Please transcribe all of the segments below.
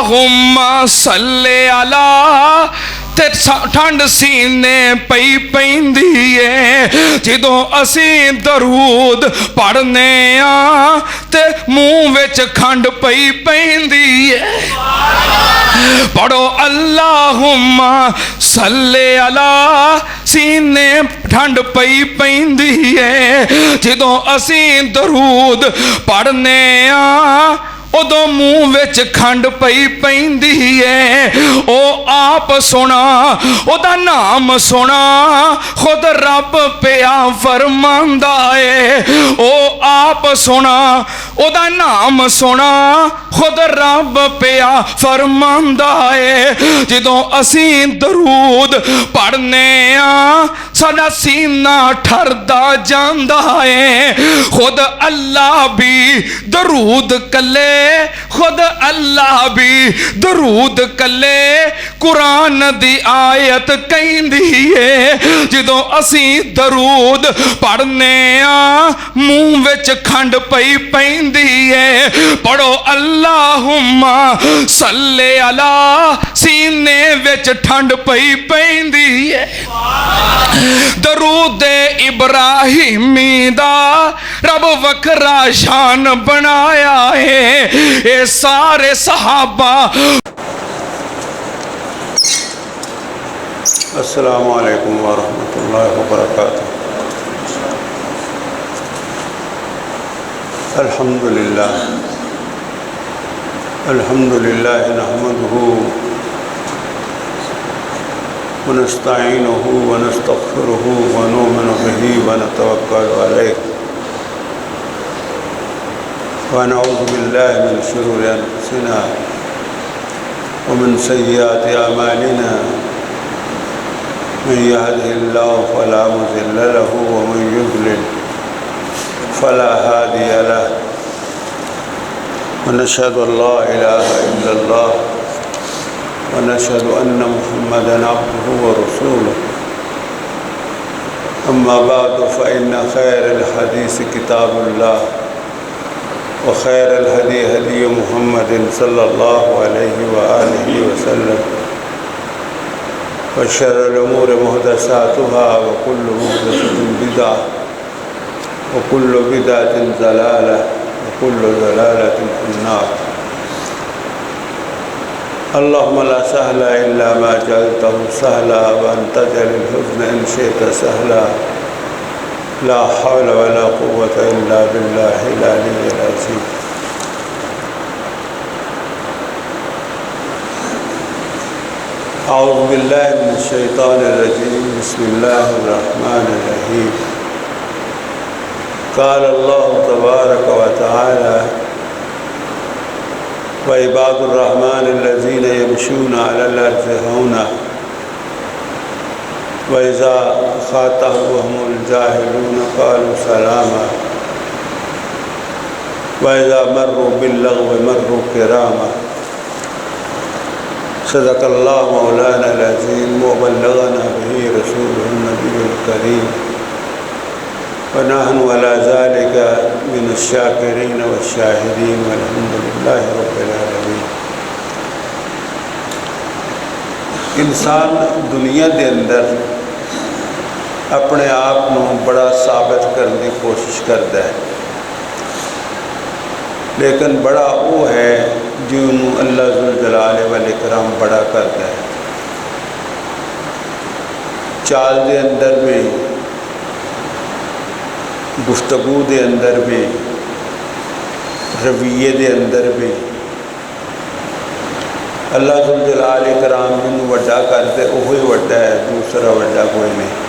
اللہم صلی علی تے ٹھنڈ سینے پئی پیندی ہے جدوں اسی درود پڑھنے تے منہ وچ کھنڈ پئی پیندی ہے پڑھو اللہم صلی علی سینے ٹھنڈ پئی پیندی ہے جدوں اسی درود پڑھنے ادو منہ وچ کھنڈ پئی پیندی ہے او آپ سونا او دا نام سونا خود رب پیا فرماندا ہے او آپ سونا او دا نام سونا خود رب پیا فرماندا ہے جدوں اسی درود پڑھنے ساڈا سینہ ٹھردا جاندا ہے خود اللہ بھی درود کلے خود اللہ بھی درود کلے قرآن دی آیت کہندی ہے جدوں اسی درود پڑھنے منہ وچ کھنڈ پئی پیندی ہے پڑھو اللہم صلی علی سینے وچ ٹھنڈ پئی پیندی ہے درود ابراہیمی دا رب وکھرا شان بنایا ہے اے سارے صحابہ السلام علیکم ورحمۃ اللہ وبرکاتہ الحمدللہ نحمدہ ونستعینہ ونستغفرہ ونؤمن بہ ونتوکل علیہ ونعوذ باللہ من شرور انفسنا ومن سیئات اعمالنا من يهده الله فلا مضل له ومن يضلل فلا هادي له ونشهد ان لا اله الا الله ونشهد ان محمدا عبده ورسوله اما بعد فان خير الحديث كتاب الله وخير الهدي هدي محمد صلى الله عليه وآله وسلم وشر الأمور محدثاتها وكل محدثة بدعة وكل بدعة ضلالة وكل ضلالة في النار اللهم لا سهل إلا ما جعلته سهلا وأنت تجعل الحزن إن شئت سهلا لا حول ولا قوة إلا بالله العلي العظيم اعوذ باللہ من الشیطان الرجیم بسم اللہ الرحمن الرحیم قال اللہ تبارک وتعالی وعباد الرحمن الذین یمشون علی الارض ہونا وَإِذَا خَاطَبَهُمُ الْجَاهِلُونَ قَالُوا سَلَامًا وَإِذَا مَرُّوا بِاللَّغْوِ مَرُّوا كِرَامًا صدق اللہ مولانا العظیم وبلغنا به رسوله النبی الکریم ونحن على ذلك من الشاکرین والشاہدین والحمد للہ رب العالمین انسان دنیا دے اندر اپنے آپ کو بڑا ثابت کرنے کی کوشش کرتا ہے لیکن بڑا وہ ہے جنہوں اللہ ذوالجلال والاکرام بڑا کرتا ہے چال دے اندر بھی گفتگو دے اندر بھی رویے دے اندر بھی اللہ ذوالجلال والاکرام جنہوں وڈا کرتے وہی وڈا ہے دوسرا وڈا کوئی نہیں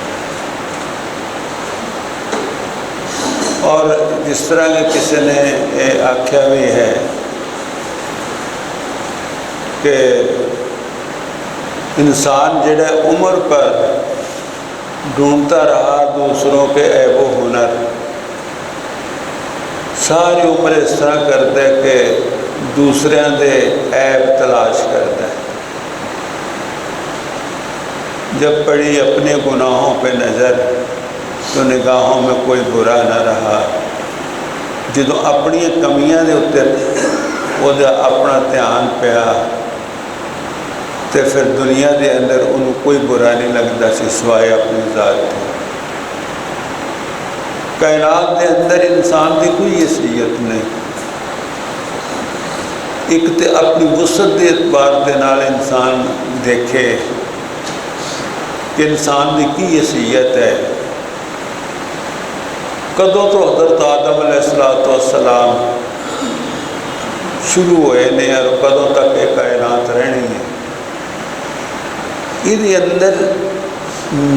اور جس طرح کہ کسی نے یہ آکھیا بھی ہے کہ انسان جڑا عمر پر ڈھونڈتا رہا دوسروں کے عیب و ہنر ساری عمر اس طرح کرتا ہے کہ دوسرے دے عیب تلاش کرتا ہے جب پڑی اپنے گناہوں پہ نظر تو نگاہوں میں کوئی برا نہ رہا جدوں اپنی کمیاں دے اتر وہ اپنا دھیان پیا تو پھر دنیا دے اندر انہوں کوئی برا نہیں لگتا سی سوائے اپنی ذات تو۔ کائنات دے اندر انسان دی کوئی حیثیت نہیں، ایک تے اپنی وسعت دے اعتبار دے نال انسان دیکھے کہ انسان دی کی حیثیت ہے۔ کدوں تو حضرت آدم علیہ السلام شروع ہوئے نے اور کدوں تک یہ کائنات رہنی ہے، یہ اندر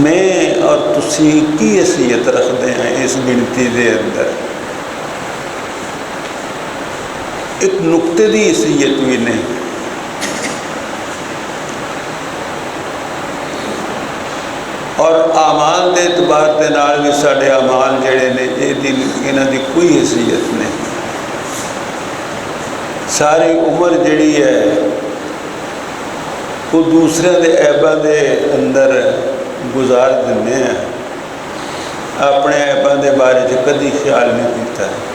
میں اور تسی کی حیثیت رکھتے ہیں اس گنتی دے اندر؟ ایک نقطے دی حیثیت بھی نہیں۔ اور اعمال دے اعتبار دے نال بھی سارے اعمال جڑے نے انہاں دی کوئی حیثیت نہیں۔ ساری عمر جڑی ہے وہ دوسرے دے عیباں دے اندر گزار دینے ہیں، اپنے عیباں دے بارے کدی خیال نہیں کیتا ہے۔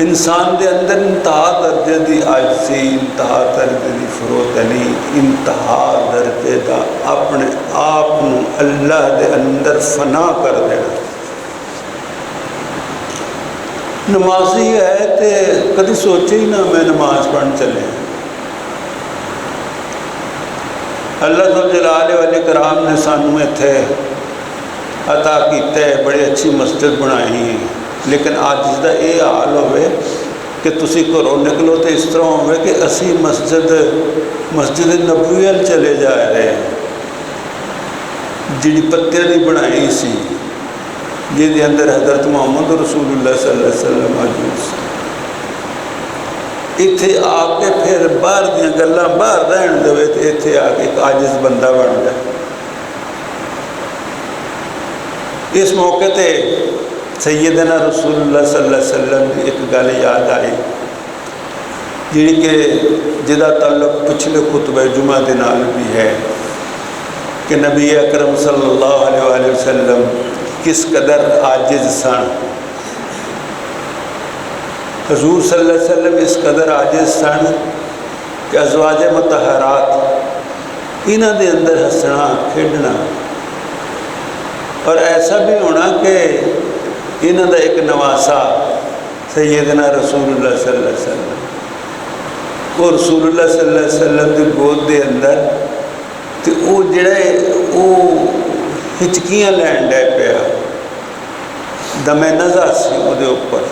انسان دے اندر انتہا درجے دی عاجزی، انتہا درجے دی فروتنی، انتہا درجے دا اپنے آپ نو اللہ دے اندر فنا کر دینا۔ نمازی ہے تے کدی سوچے ہی نہ میں نماز پڑھن چلے۔ اللہ ذوالجلال والاکرام نے سانو اتھے عطا کیتا ہے، بڑی اچھی مسجد بنائی ہے، لیکن آج جس دا یہ حال ہوئے کہ تسی گھروں نکلو تو اس طرح ہوئے کہ اسی مسجد نبوی چلے جا رہے ہیں، جڑی پتیاں دی بنائی سی، جن دے اندر حضرت محمد رسول اللہ صلی اللہ علیہ وسلم موجود سی۔ اتھے آ کے پھر باہر دیا گلاں باہر رہن دے تو اتھے آ کے ایک عاجز بندہ بن جائے۔ اس موقع تے سیدنا رسول اللہ صلی اللہ علیہ وسلم کی ایک گل یاد آئی جی کہ جدا تعلق پچھلے خطبہ جمعہ دے نال بھی ہے کہ نبی اکرم صلی اللہ علیہ وآلہ وسلم کس قدر عاجز سن۔ حضور صلی اللہ علیہ وسلم اس قدر عاجز سن کہ ازواج مطہرات انہاں دے اندر ہسنا کھیڈنا، اور ایسا بھی ہونا کہ انہاں دا ایک نواسا سیدنا رسول اللہ صلی اللہ علیہ وسلم، وہ رسول اللہ صلی اللہ علیہ وسلم دی گود دے اندر تے وہ جڑا ہے وہ ہچکیاں لین ڈے پیا، دم نزع سی وہ دے اوپر،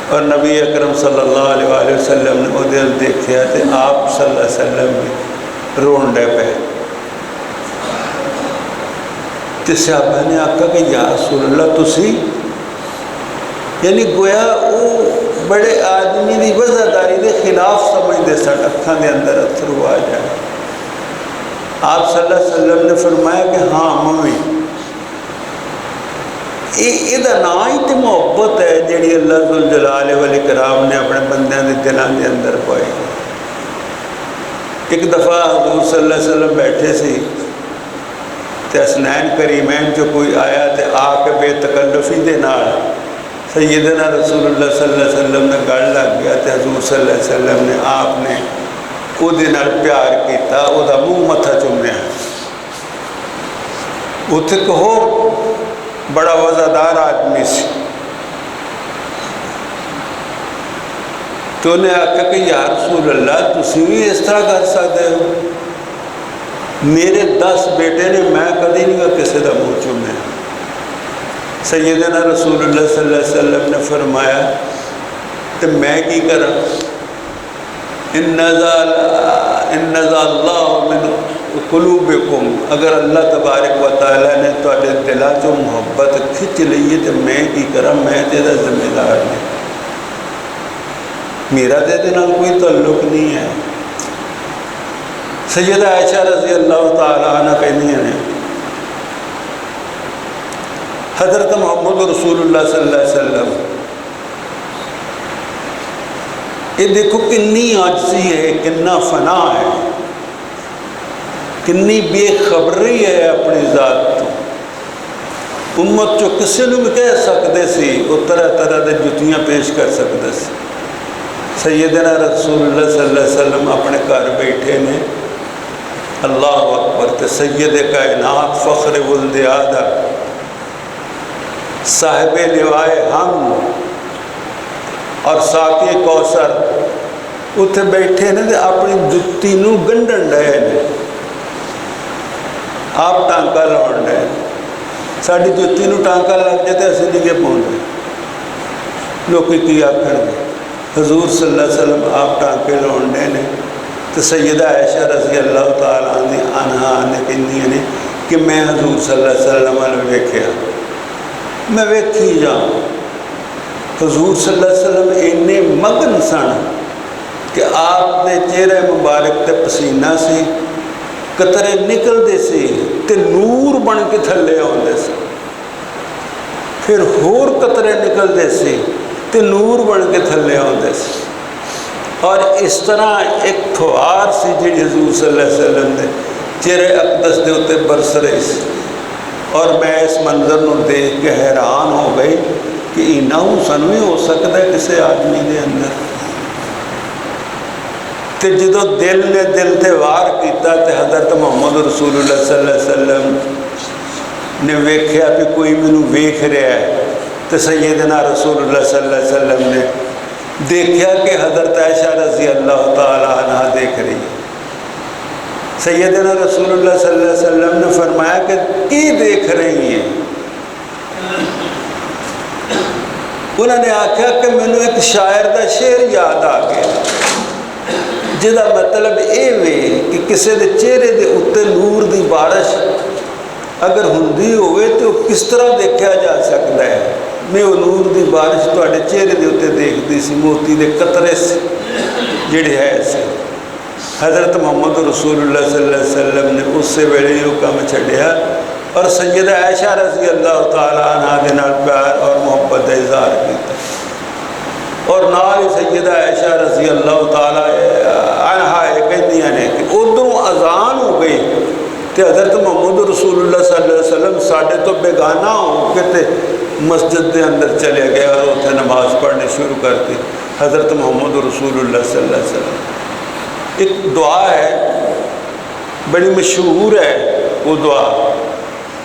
اور نبی اکرم صلی اللہ علیہ وآلہ وسلم نے وہ دل دیکھیا تے آپ صلی اللہ علیہ وسلم بھی رون ڈے پے۔ تے صحابہ نے آکھا کہ یا رسول اللہ تسی، یعنی گویا وہ بڑے آدمی دی وزاداری دے خلاف سمجھدے سن، اکھاں دے اندر اتھرو آ جائے۔ آپ صلی اللہ علیہ وسلم نے فرمایا کہ ہاں ممی یہ نا ہی تو محبت ہے جیڑی اللہ ذوالجلال والاکرام نے اپنے بندیاں دے دلان دے اندر پائی۔ ایک دفعہ حضور صلی اللہ علیہ وسلم بیٹھے سی تے حسنین کریمین جو کوئی آیا تے آ کے بے تکلفی دے نال سیدنا رسول اللہ صلی اللہ علیہ وسلم نے گل لگ گیا تے حضور صلی اللہ علیہ وسلم نے آپ نے او دے نال پیار کیتا، او دا منہ متھا چومیا۔ اتھے کہو بڑا وزادار آدمی سی، تو انہیں آکھا کہ یا رسول اللہ تسی بھی اس طرح کر سکتے ہو؟ میرے 10 بیٹے نے، میں کدی نہیں کسی دا منہ چومیا۔ سیدنا رسول اللہ صلی اللہ علیہ وسلم نے فرمایا کہ میں کی کرا، ان نزع اللہ من قلوبکم، اگر اللہ تبارک و تعالیٰ نے تواڈے دلاں چوں محبت کھچ لئی تو میں کی کرا، میں تیرا ذمہ دار نہیں، میرا دے نال کوئی تعلق نہیں ہے۔ سیدہ عائشہ رضی اللہ تعالیٰ عنہ کہنی ہیں حضرت محمد رسول اللہ صلی اللہ علیہ وسلم، یہ دیکھو کنی عاجزی ہے، کنا فنا ہے، کنی بے خبری ہے اپنی ذات تو۔ امت جو کسی نے بھی کہہ سکتے سی، وہ طرح طرح دے جتیاں پیش کر سکتے سی۔ سیدنا رسول اللہ صلی اللہ علیہ وسلم اپنے گھر بیٹھے نے، اللہ اکبر، تے سید کائنات فخر ولد آدم صاحب لوائے ہم اور ساقی کوثر اتنے بیٹھے نے تے اپنی جتی نو گنڈن ڈے نے، آپ ٹانکا لاؤن ڈے، ساری جتی نو ٹانکا لگ جائے تو اسی نہیں کے پہنچے، لوگ کی آخر گے حضور صلی اللہ علیہ وسلم آپ ٹانکے لاؤن ڈے نے، تو سیدہ عائشہ رضی اللہ تعالیٰ عنہا نے کہندیاں نے کہ میں حضور صلی اللہ علیہ وسلم نے ویکھیا، میں ویکھی جاؤں حضور صلی اللہ علیہ وسلم اینے مگن سن کہ آپ دے چہرے مبارک تے پسینہ سی، قطرے نکلتے سی تے نور بن کے تھلے آتے سی، پھر ہور قطرے نکلتے سی تے نور بن کے تھلے آتے سی، اور اس طرح ایک تھوار سی جی حضور صلی اللہ علیہ وسلم نے چہرے اقدس دے اتے برس رہی سی، اور میں اس منظر نو دیکھ کے حیران ہو گئی کہ اینا حسن بھی ہو سکتا ہے کسی آدمی دے اندر، تے جدو دل نے دل تے وار کیتا تے حضرت محمد رسول اللہ صلی اللہ علیہ وسلم نے ویکھیا کہ کوئی مینوں ویکھ رہا ہے، تے سیدنا رسول اللہ صلی اللہ علیہ وسلم نے دیکھیا کہ حضرت عائشہ رضی اللہ تعالیٰ عنہ دیکھ رہی ہے، سیدنا رسول اللہ صلی اللہ علیہ وسلم نے فرمایا کہ کی دیکھ رہی ہیں؟ انہوں نے آکھا کہ مینوں ایک شاعر دا شعر یاد آ گیا جدا مطلب یہ وے کہ کسی دے چہرے دے اتے نور دی بارش اگر ہوندی ہوئے تو کس طرح دیکھا جا سکتا ہے، میں وہ نور دی بارش تواڈے چہرے دے اتے دیکھتی سی، موتی دے قطرے سے جڑے ہے سے، حضرت محمد رسول اللہ صلی اللہ علیہ وسلم نے اس سے ویلے یہ کام چھڈیا اور سیدہ عائشہ رضی اللہ تعالیٰ عنہ دے نال پیار اور محبت کا اظہار کیتا، اور نال سیدہ عائشہ رضی اللہ تعالیٰ عنہ یہ کہندیاں نے کہ ادھروں اذان ہو گئی تے حضرت محمد رسول اللہ صلی اللہ علیہ وسلم ساڈے تو بیگانہ ہو کے تے مسجد دے اندر چلے گئے اور اتنے نماز پڑھنے شروع کر دی، حضرت محمد رسول اللہ صلی اللہ علیہ وسلم ایک دعا ہے بڑی مشہور ہے، وہ دعا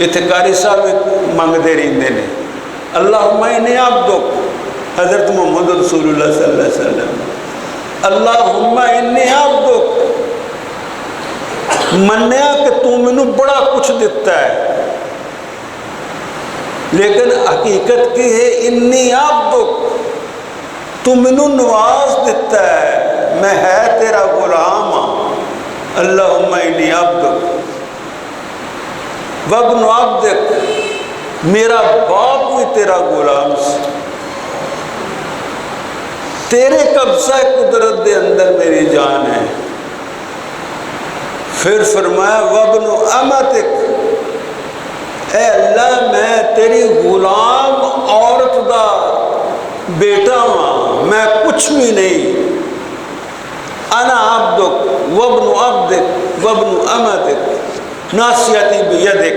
اتنے قاری صاحب منگتے رہتے ہیں، اللہم انی عبدک، حضرت محمد رسول اللہ صلی اللہ علیہ وسلم اللہم انی عبدک، منیا کہ تو مینوں بڑا کچھ دیتا ہے لیکن حقیقت کی ہے انی عبدک، تو مینوں نواز دیتا ہے، میں ہے تیرا غلام ہاں، اللہم انی عبدک وابن عبدک، میرا باپ بھی تیرا غلام سی، تیرے قبضہ قدرت دے اندر میری جان ہے، پھر فرمایا وابن امتک، اے اللہ میں تیری غلام عورت دا بیٹا ہاں، میں کچھ بھی نہیں، انا عبدک وابن عبدک وابن امتک ناصیتی بیدک،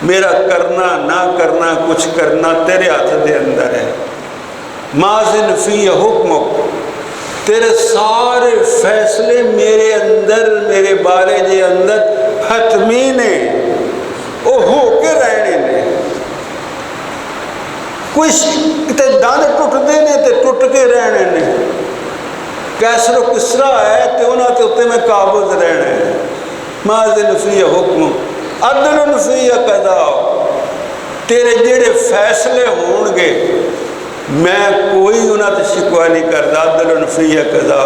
میرا کرنا نہ کرنا کچھ کرنا تیرے ہاتھ دے اندر ہے، ماضن فی حکمک، تیرے سارے فیصلے میرے اندر میرے بارے دے اندر حتمی نے، وہ ہو کے رہنے نے، کچھ تے دان ٹوٹتے نے تے ٹوٹ کے رہنے نے، کیسر و کسرا ہے تے انہاں تے اتنے میں قابض رہنا ہے، ماضن فی حکم عدل فی قضا، تیرے جڑے فیصلے ہون گے میں کوئی انہاں تے شکوہ نہیں کرتا، عدل فی قضا،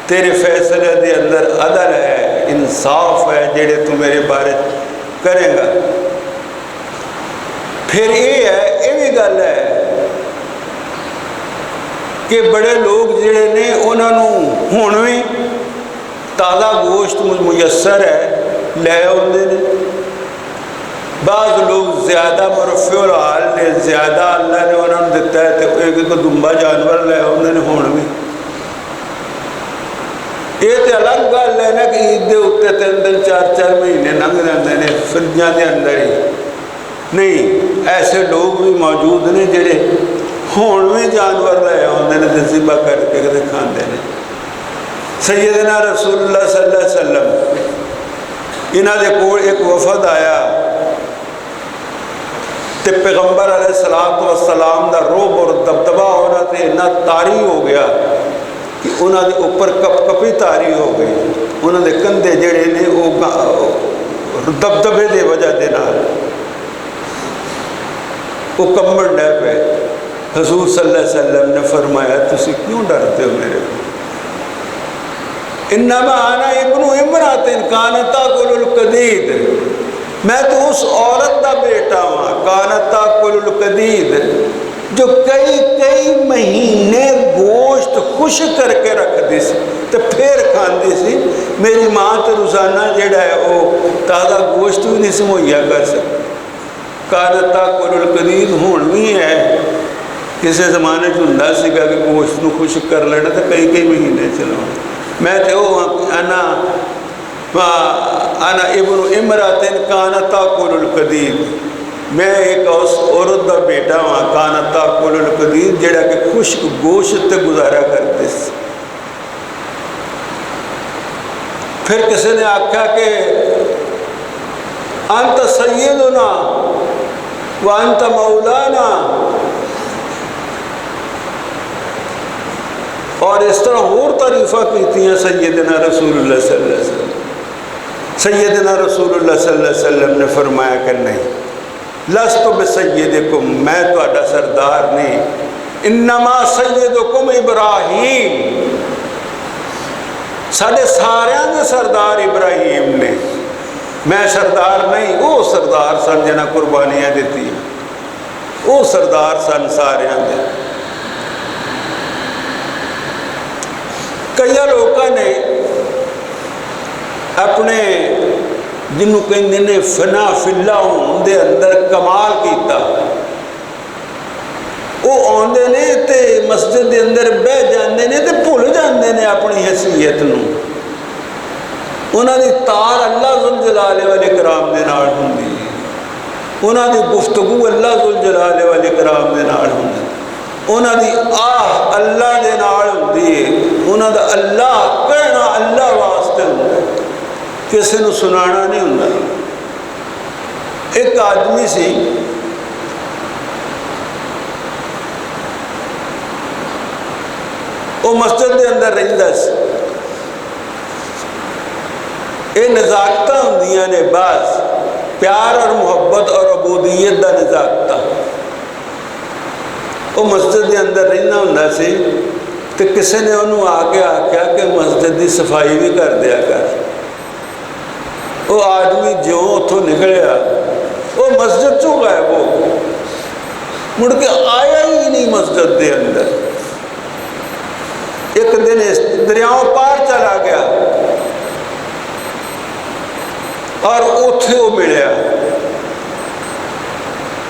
تیرے فیصلے دے اندر عدل ہے، انصاف ہے جڑے تو میرے بارے کرے گا۔ پھر یہ ہے، یہ بھی گل ہے کہ بڑے لوگ جڑے نے انہوں ہن بھی تازہ گوشت میسر ہے لے آتے ہیں، بعض لوگ زیادہ مرفع الحال نے، زیادہ اللہ نے انہوں نے دیتا ہے تو ایک دمبا جانور لے آتے ہیں ہن بھی۔ یہ تو الگ گل ہے نا کہ عید دے اتنے 3 4 مہینے لنگ جاتے ہیں فریجاں دے اندر ہی، نہیں ایسے لوگ بھی موجود نے جڑے ਹੁਣ ਵੀ ਜਾਨਵਰ ਲੈ ਆਉਂਦੇ ਨੇ ਤੇ ਜ਼ਿਬਾ ਕਰਕੇ ਤੇ ਖਾਂਦੇ ਨੇ। ਸੈਯਦਨਾ ਰਸੂਲullah ਸੱਲੱਲਾਹੁ ਅਲੈਹਿ ਵਸੱਲਮ ਇਹਨਾਂ ਦੇ ਕੋਲ ਇੱਕ ਵਫਦ ਆਇਆ ਤੇ ਪੈਗੰਬਰ ਅਲੈਹਿਸਸਲਾਤੁ ਵਸਸਲਾਮ ਦਾ ਰੋਬ ਔਰ ਦਬਦਬਾ ਉਹਨਾਂ ਤੇ ਇੰਨਾ ਤਾਰੀ ਹੋ ਗਿਆ ਕਿ ਉਹਨਾਂ ਦੇ ਉੱਪਰ ਕਪਕਪੀ ਤਾਰੀ ਹੋ ਗਈ। ਉਹਨਾਂ ਦੇ ਕੰਧੇ ਜਿਹੜੇ ਨੇ ਉਹ ਦਬਦਬੇ ਦੀ ਵਜ੍ਹਾ ਦੇ ਨਾਲ ਉਹ ਕੰਬਣ ਲੱਗ ਪਏ। حضور صلی اللہ علیہ وسلم نے فرمایا تسی کیوں ڈرتے ہو میرے کو؟ انما انا ابن امرات کانت تاکل القدید، میں تو اس عورت دا بیٹا ہوں کانت تاکل القدید جو کئی مہینے گوشت خشک کر کے رکھ دی سی تو پھر کھاندی سی۔ میری ماں تو روزانہ جڑا ہے وہ تازہ گوشت بھی نہیں سی مہیا کر سکتی۔ کانت تاکل القدید ہون بھی ہے، کسی زمانے ہوندا سیگا کہ گوشت نو خشک کر لینا تو کئی مہینے چلاؤ۔ میں تے وہ انا ابن امرات کانت تاکل القدید، میں ایک عورت دا بیٹا ہوں کانت تاکل القدید جڑا کہ خشک گوشت تے گزارا کرتے سی۔ پھر کسی نے آکھا کہ انت سیدنا وانت مولانا، اور اس طرح اور تعریفہ کیتی ہیں سیدنا رسول اللہ صلی اللہ علیہ وسلم۔ سیدنا رسول اللہ صلی اللہ علیہ وسلم نے فرمایا کہ نہیں، لست بسیدکم، میں تہاڈا سردار نہیں، انما سیدکم ابراہیم، ساڈے ساریاں دے سردار ابراہیم نے، میں سردار نہیں، وہ سردار سن جنہاں قربانیاں دیتی، وہ سردار سن ساریاں دے۔ کئی لوگوں نے اپنے جنہوں کہندے نے فنا فی اللہ ہون دے اندر کمال کیتا، وہ آندے نے تے مسجد دے اندر بہ جاندے نے تے بھول جاندے نے اپنی حیثیت نو۔ انہاں دی تار اللہ ذوالجلال والاکرام دے نال ہوندی، انہاں دی گفتگو اللہ ذوالجلال والاکرام دے نال ہوندی، انہاں دی آہ اللہ دے نال ہوندی ہے، انہاں دا اللہ کہنا اللہ واسطے ہوندا ہے، کسی نو سنانا نہیں ہوندا۔ ایک آدمی سی وہ مسجد دے اندر رہندا سی، یہ نزاکتاں ہوندیاں نے بعض پیار اور محبت اور عبودیت دا نزاکتہ۔ وہ مسجد دے اندر رہنا ہوندا سی تو کسی نے انہوں آ کے آکھیا کہ مسجد دی صفائی بھی کر دیا کر۔ وہ آدمی جو اتھوں نکلیا وہ مسجد چوں غائب ہو، مڑ کے آیا ہی نہیں مسجد دے اندر۔ ایک دن دریاؤں پار چلا گیا اور اتھے وہ ملیا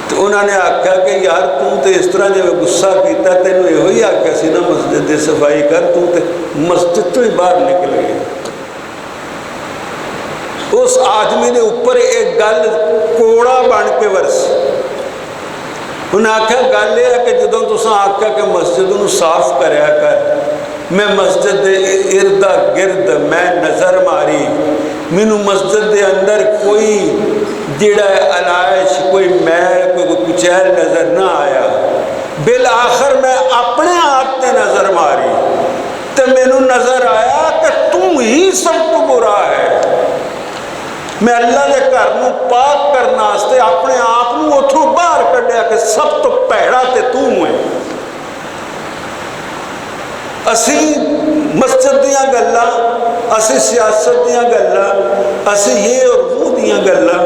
تو انہوں نے آکھا کہ یار تو اس طرح جو غصہ کیتا تینوں یہ ہوئی آکھا سی نا مسجد دی صفائی کر، تو مسجد تو ہی باہر نکل گئے۔ اس آدمی نے اوپر ایک گل کوڑا بن کے ورس، انہیں آکھا گل یہ ہے کہ جدوں تساں آکھا کہ مسجد نو صاف کریا کر، میں مسجد دے ارد گرد میں نظر ماری، مینوں مسجد دے اندر کوئی جڑا علائش، کوئی میل، کوئی کچیل نظر نہ آیا۔ بالآخر میں اپنے آپ تے نظر ماری تو مینوں نظر آیا کہ تم ہی سب تو برا ہے۔ میں اللہ دے گھر نو پاک کرنا واسطے اپنے آپ نو اتھوں باہر کڈیا کہ سب تو پیڑا تے تو ہے۔ اسی مسجد دیاں گلاں، اسی سیاست دیاں گلاں، اسی یہ اور وہ دیاں گلاں،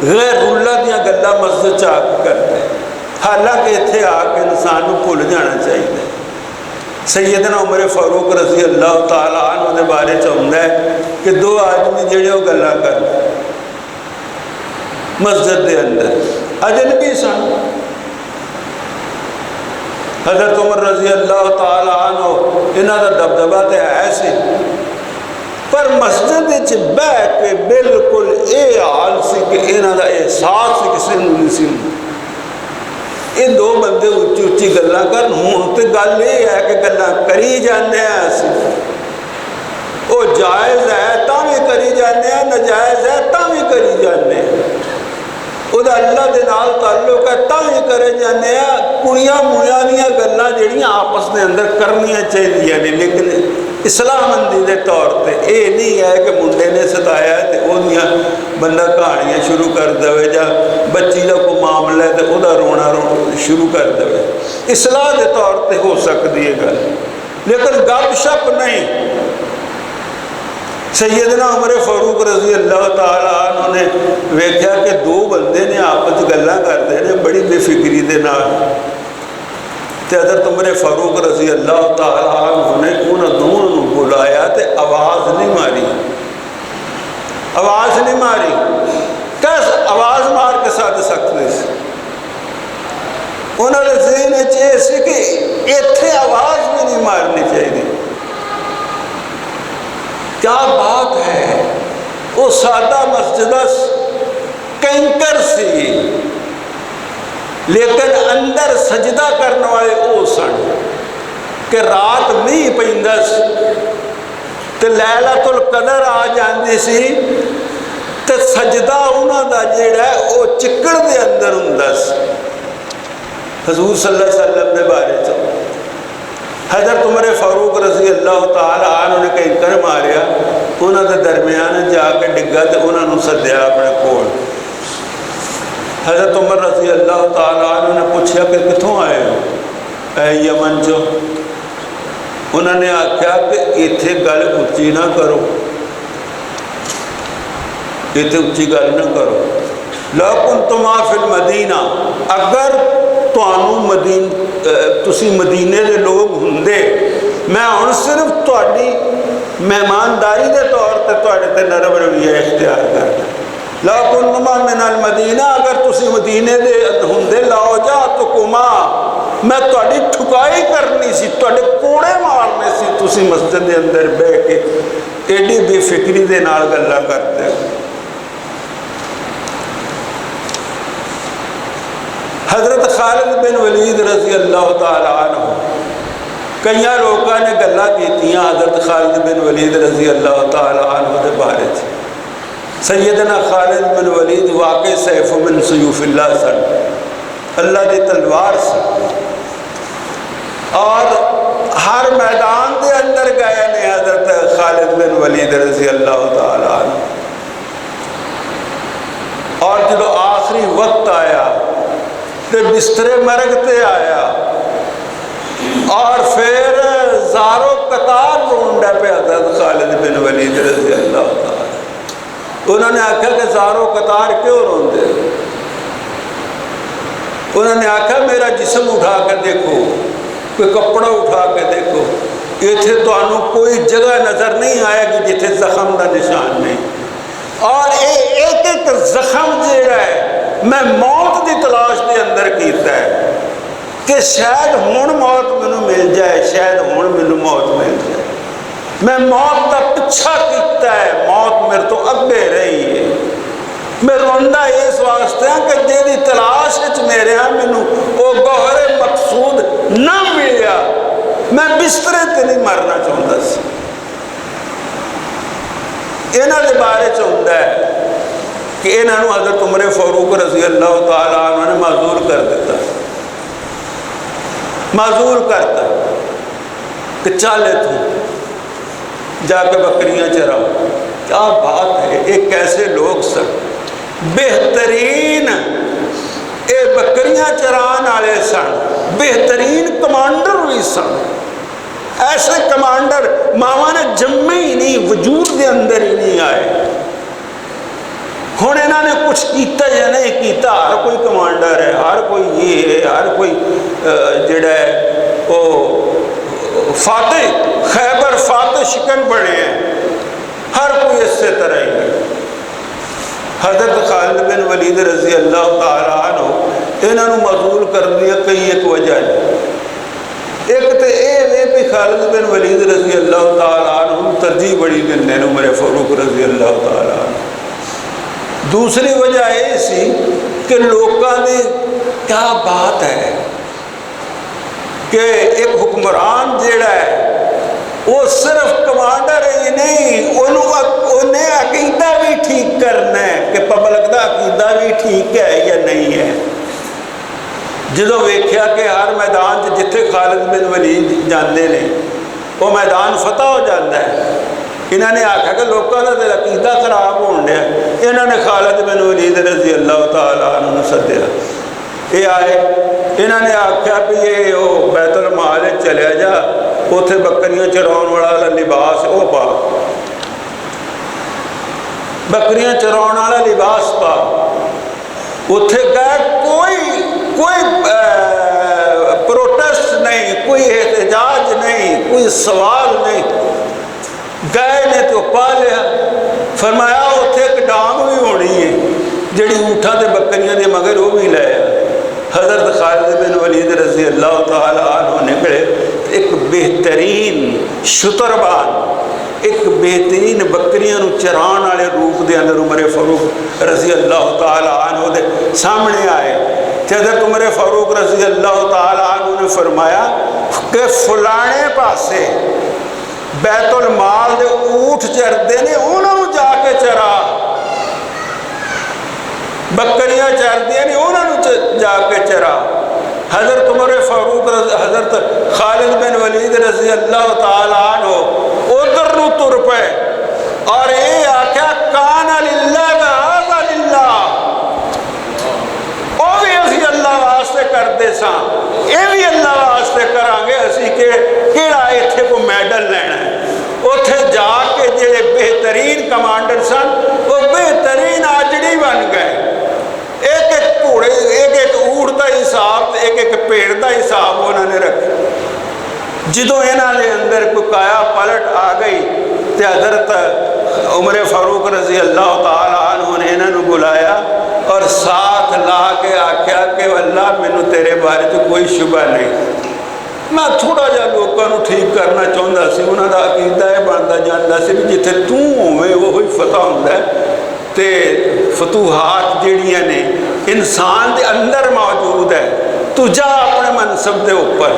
غیر اللہ دیاں گلاں مسجد چاہ کرتے ہیں، حالانکہ اتھے آ کے انسان کو بھول جانا چاہیے۔ سیدنا عمر فاروق رضی اللہ تعالیٰ عنہ دے بارے چاہتا ہے کہ دو آدمی جڑے وہ گلاں کر مسجد دے اندر اجنبی سن۔ حضرت عمر رضی اللہ تعالیٰ عنہ انہاں دا دبدبہ تے ہے سی، پر مسجد وچ بیٹھ کے بالکل اے حال سی کہ انہاں دا احساس کسی نوں نہیں سی۔ یہ دو بندے اچھی اچھی گلاں کرن. ہن تے گل یہ ہے کہ گلاں کری جانے ہیں اسی, وہ جائز ہے تاں بھی کری جانے ہیں, ناجائز ہے تاں بھی کری جانے ہیں. وہ اللہ دے نال تعلق ہے تاں بھی کرے جانے ہیں. کڑیاں مڑیاں دیاں گلاں جڑیاں آپس دے اندر کرنیاں چاہیے نے, لیکن اصلاح مندی دے طور تے یہ نہیں ہے کہ منڈے نے ستایا تے وہ بندہ کہانیاں شروع کر دے, یا بچی کا کوئی معاملہ ہے تو وہ رونا شروع کر دے. اصلاح دے طور تے ہو سکتی ہے گل, لیکن گپ شپ نہیں. سیدنا عمر فاروق رضی اللہ تعالیٰ عنہ نے ویکھیا کہ دو بندے نے آپس گلاں کرتے ہیں بڑی بے فکری دے نال, تے حضرت عمر فاروق رضی اللہ تعالیٰ عنہ نے انہاں دونوں بلایا تے آواز نہیں ماری. آواز نہیں ماری. کس آواز مار کے ساتھ سکتے سے انہوں نے ذہن یہ سی کہ اتنے آواز بھی نہیں مارنی چاہیے. کیا بات ہے, وہ سادہ مسجد کینکر سی, لیکن اندر سجدہ کرنے والے وہ سن کہ رات نہیں پیندس تے لیلۃ القدر آ جاندی سی تے سجدہ انہاں دا جیڑا ہے وہ چکڑ دے اندر ہوندا سی. حضور صلی اللہ علیہ وسلم دے بارے چ حضرت عمر فاروق رضی اللہ تعالیٰ عنہ نے کینکر ماریا, انہاں دے درمیان جا کے ڈگا تے انہاں نوں سدیا اپنے کول. حضرت عمر رضی اللہ تعالیٰ عنہ نے پوچھا کہ کتھوں آئے ہو؟ اے یمن چو. انہوں نے آکھیا کہ ایتھے گل اچھی نہ کرو, ایتھے اچھی گل نہ کرو. لو کنتما فی المدینہ, اگر تسی مدینے دے لوگ ہوندے, میں ہن صرف تہاڈی مہمانداری دے طور تے تہاڈے تے نرم رویہ اختیار کرنا. لا کنتما من المدینہ, اگر تسی مدینے دے ہوندے لاوجاتکما, میں تہاڈی ٹھکائی کرنی سی, تہاڈے کوڑے مارنے سی. تسی مسجد دے اندر بیٹھ کے ایڈی بے فکری دے نال گلاں کرتے ہو. حضرت خالد بن ولید رضی اللہ تعالیٰ عنہ, کئی لوگوں نے گلاں کیتیاں حضرت خالد بن ولید رضی اللہ تعالیٰ عنہ دے بارے تھے. سیدنا خالد بن ولید واقع سیف من سیوف اللہ سن, اللہ دی تلوار سن, اور ہر میدان دے اندر گئے نے حضرت خالد بن ولید رضی اللہ تعالیٰ عنہ. اور جب آخری وقت آیا تے بستر مرگ تے آیا, اور پھر زارو قطار رونڈا پہ حضرت خالد بن ولید رضی اللہ تعالیٰ. انہوں نے آکھا کہ زارو قطار کیوں روندے؟ انہوں نے آکھا میرا جسم اٹھا کے دیکھو, کوئی کپڑا اٹھا کے دیکھو, ایتھے تانوں کوئی جگہ نظر نہیں آئے گی جتھے زخم دا نشان نہیں. اور ایک ایک زخم جیڑا ہے میں موت دی تلاش دے اندر کیتا ہے کہ شاید ہون موت مینوں مل جائے, شاید ہون مینوں موت مل جائے. میں موت دا پچھا کیتا ہے, موت میرے تو اگے رہی ہے. میں روندا اس واسطے کہ جیڑی تلاش وچ میرے مینوں او گوہر مقصود نہ ملیا, میں بسترے تے نہیں مرنا چاہتا سی. انہاں دے بارے چ ہوندا ہے کہ انہاں نوں حضرت عمر فاروق رضی اللہ تعالیٰ عنہ نے معذور کر دیتا, معذور کرتا کہ چل اتوں جا کے بکریاں چراؤ. کیا بات ہے, ایک ایسے لوگ سن بہترین, اے بکریاں چران والے سن, بہترین کمانڈر بھی سن. ایسے کمانڈر ماما نے جمے ہی نہیں, وجود دے اندر ہی نہیں آئے. ہن انہوں نے کچھ کیتا یا نہیں کیتا, ہر کوئی کمانڈر ہے, ہر کوئی یہ ہے, ہر کوئی جڑا ہے وہ فاتح خیبر فاتح شکن بڑے ہیں, ہر کوئی اس سے طرح ہی ہے. حضرت خالد بن ولید رضی اللہ تعالیٰ عنہ انہوں نے معذور کر دیا کئی ایک وجہ ہے. ایک تو یہ بھی خالد بن ولید رضی اللہ تعالیٰ عنہ ترجیح بڑی دن عمر فاروق رضی اللہ تعالیٰ عنہ. دوسری وجہ یہ سی کہ لوگوں نے کیا بات ہے کہ ایک حکمران جیڑا ہے وہ صرف کمانڈر ہی نہیں، انہیں عقیدہ بھی ٹھیک کرنا ہے کہ پبلک دا عقیدہ بھی ٹھیک ہے یا نہیں ہے۔ جدو ویکھیا کہ ہر میدان جتھے خالد بن ولید جاندے نے وہ میدان فتح ہو جاتا ہے، انہوں نے آکھا کہ لوگوں کا عقیدہ خراب ہون ڈیا، انہوں نے خالد بن ولید رضی اللہ تعالیٰ عنہ سدیا، یہ آئے، انہوں نے آکھا بھی یہ بیت المال چلیا جا، اتنے بکریاں چراؤن والا لباس وہ پا، بکریاں چراؤن والا لباس پا، اتنے گئے کوئی پروٹیسٹ نہیں، کوئی احتجاج نہیں، کوئی سوال نہیں، گئے نے تو پا لیا۔ فرمایا اتنے ایک ڈانگ بھی ہونی ہے جڑی اونٹاں تے بکریاں دے مگر وہ بھی لے۔ حضرت خالد بن ولید رضی اللہ تعالیٰ عنہ نکلے، ایک بہترین شتربان، ایک بہترین بکریاں نو چران والے روپ دے اندر عمر فاروق رضی اللہ تعالیٰ عنہ دے سامنے آئے۔ حضرت عمر فاروق رضی اللہ تعالیٰ عنہ نے فرمایا کہ فلانے پاسے بیت المال دے اونٹ چردے نے، انہوں جا کے چرا، بکریاں چردیاں نے انہوں جا کے چرا۔ حضرت عمر فاروق حضرت خالد بن ولید رضی اللہ تعالیٰ عنہ ادھر نو تر پے اور یہ آکھیا کان للہ وہذا للہ، وہ بھی اسی اللہ واسطے کرتے ساں، یہ بھی اللہ واسطے کرانگے، اسی کیڑا ایتھے کو میڈل لینا ہے۔ اتھے جا کے جڑے بہترین کمانڈر سن وہ بہترین آجڑی بن گئے، ایک ایک گھوڑے، ایک ایک اونٹ دا حساب، ایک ایک پیڑ دا حساب انہوں نے رکھا۔ جدوں انہوں نے اندر کوئی کایا پلٹ آ گئی تے حضرت عمر فاروق رضی اللہ تعالیٰ عنہ نے انہوں نے بلایا اور ساتھ لا کے آکھیا کہ اللہ مینوں تیرے بارے تو کوئی شبہ نہیں، میں تھوڑا جا لوگوں کو ٹھیک کرنا چاہتا سی، انہوں کا عقیدہ یہ بنتا جاتا سی بھی جتھے تو ہوئے وہی فتح ہوتا ہے، تے فتوحات جڑیاں نے انسان دے اندر موجود ہے، تو جا اپنے منصب دے اوپر۔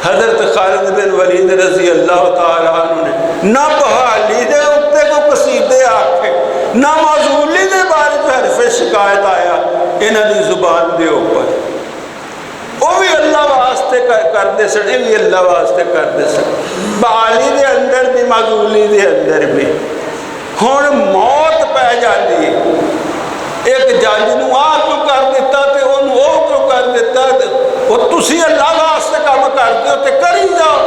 حضرت خالد بن ولید رضی اللہ تعالیٰ عنہ نے نہ بحالی دے اپنے کو قصیدے آکھے، نہ معذولی دے بارے جو حرف شکایت آیا انہوں دی زبان دے اوپر، وہ بھی اللہ واسطے کرتے سن، یہ بھی اللہ واسطے کرتے سن، بحالی دے اندر بھی معذولی دے اندر بھی۔ ہن موت پہ جاتی ہے، ایک جج نو آ کیوں کر دیتا تے انہوں وہ کیوں کر دیتا، وہ تسی اللہ واسطے کام کرتے ہو تے کری جاؤ،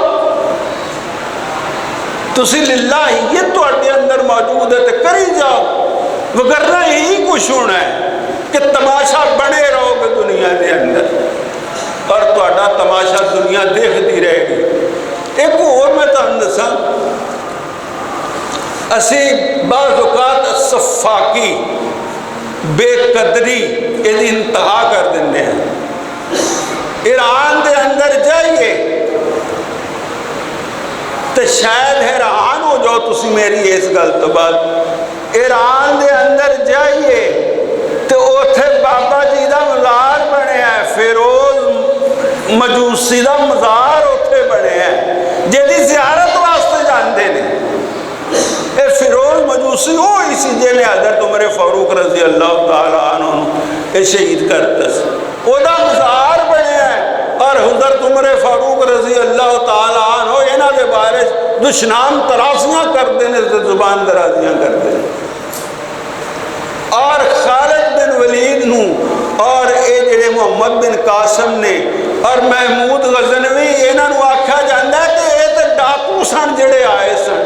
تسی للہیت تواڈے اندر موجود ہے تے کری جاؤ، وگرنہ یہی کچھ ہونا ہے کہ تماشا بنے رہو گے دنیا دے اندر اور تواڈا تماشا دنیا دیکھتی رہے گی۔ ایک اور میں تمہیں دساں، اسی بعض اوقات صفاقی بے قدری یہ انتہا کر دینے ہیں۔ ایران دے اندر جائیے تو شاید حیران ہو جاؤ تسی میری اس گل تو بعد، ایران دے اندر جائیے تو اوتھے بابا جی دا مزار بنے ہیں، فیروز مجوسی دا مزار اوتھے بنے ہیں جیدی زیارت واسطے جاندے نے۔ اے فیروز مجوسی ہو اسی جیلے حضرت عمر فاروق رضی اللہ تعالیٰ عنہ شہید کرتا سی، او دا مزار بنے ہیں اور حضرت عمر فاروق رضی اللہ تعالیٰ عنہ انہاں دے بارے دشنام تراسیاں کرتے ہیں، زبان درازیاں کرتے ہیں۔ اور خالد بن ولید نو اور اے جڑے محمد بن قاسم نے اور محمود غزنوی انہاں نو آکھا جاندا ہے کہ اے تے ڈاکو سن جڑے آئے سن،